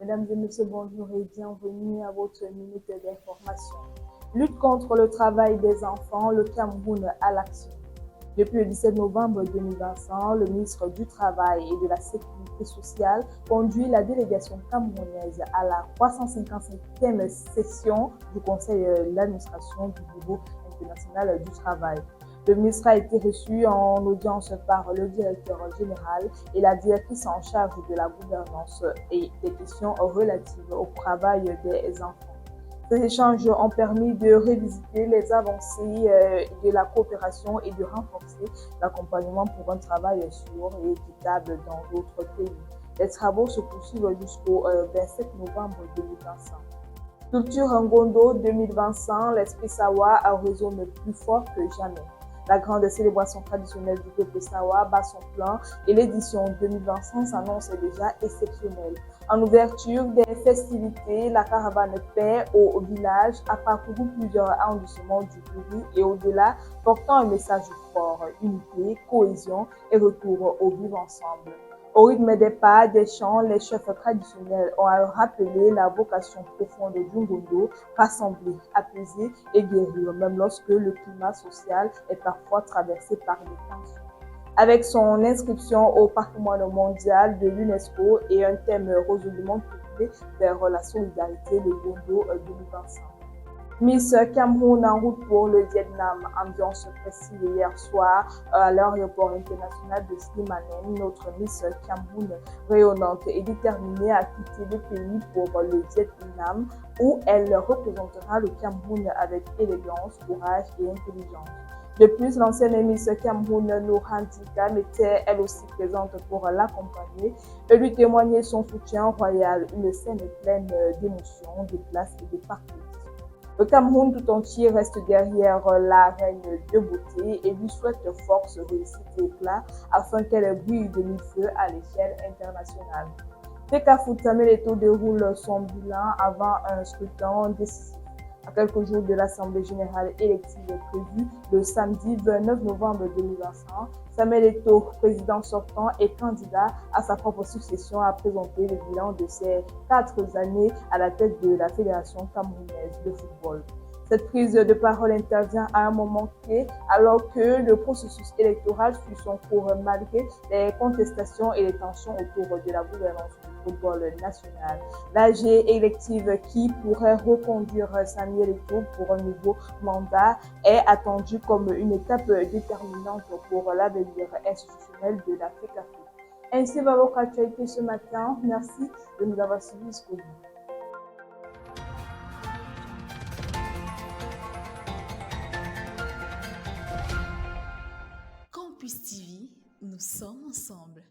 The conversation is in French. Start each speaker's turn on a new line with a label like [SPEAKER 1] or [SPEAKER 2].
[SPEAKER 1] Mesdames et messieurs, bonjour et bienvenue à votre minute d'information. Lutte contre le travail des enfants, le Cameroun à l'action. Depuis le 17 novembre 2025, le ministre du Travail et de la Sécurité sociale conduit la délégation camerounaise à la 355e session du Conseil d'administration du Bureau international du travail. Le ministre a été reçu en audience par le directeur général et la directrice en charge de la gouvernance et des questions relatives au travail des enfants. Ces échanges ont permis de revisiter les avancées de la coopération et de renforcer l'accompagnement pour un travail sûr et équitable dans d'autres pays. Les travaux se poursuivent jusqu'au 27 novembre 2025. Culture Ngondo 2025, l'esprit Sawa résonne plus fort que jamais. La grande célébration traditionnelle du peuple Sawa bat son plein et l'édition 2025 s'annonce déjà exceptionnelle. En ouverture des festivités, la caravane Paix au village a parcouru plusieurs arrondissements du pays et au-delà, portant un message fort, unité, cohésion et retour au vivre ensemble. Au rythme des pas, des chants, les chefs traditionnels ont rappelé la vocation profonde du Ngondo, rassembler, apaiser et guérir, même lorsque le climat social est parfois traversé par des tensions. Avec son inscription au patrimoine mondial de l'UNESCO et un thème résolument tourné vers la solidarité, le Ngondo 2025. Miss Cameroun en route pour le Vietnam, ambiance festive hier soir à l'aéroport international de Slimane. Notre Miss Cameroun rayonnante et déterminée à quitter le pays pour le Vietnam où elle représentera le Cameroun avec élégance, courage et intelligence. De plus, l'ancienne Miss Cameroun Nourhan Tikam était elle aussi présente pour l'accompagner et lui témoigner son soutien royal, une scène pleine d'émotions, de place et de parcours. Le Cameroun tout entier reste derrière la reine de beauté et lui souhaite force, réussite et éclat afin qu'elle brille de mille feux à l'échelle internationale. Fecafoot Samuel Eto'o déroule son bilan avant un scrutin décisif. À quelques jours de l'Assemblée générale élective prévue le samedi 29 novembre 2025, Samuel Eto'o, président sortant et candidat à sa propre succession, a présenté le bilan de ses 4 années à la tête de la Fédération camerounaise de football. Cette prise de parole intervient à un moment clé alors que le processus électoral suit son cours malgré les contestations et les tensions autour de la gouvernance du football national. L'AG élective qui pourrait reconduire Samuel Eto'o pour un nouveau mandat est attendue comme une étape déterminante pour l'avenir institutionnel de la FECAFO. Ainsi va votre actualité ce matin. Merci de nous avoir suivis jusqu'au bout.
[SPEAKER 2] Campus TV, nous sommes ensemble.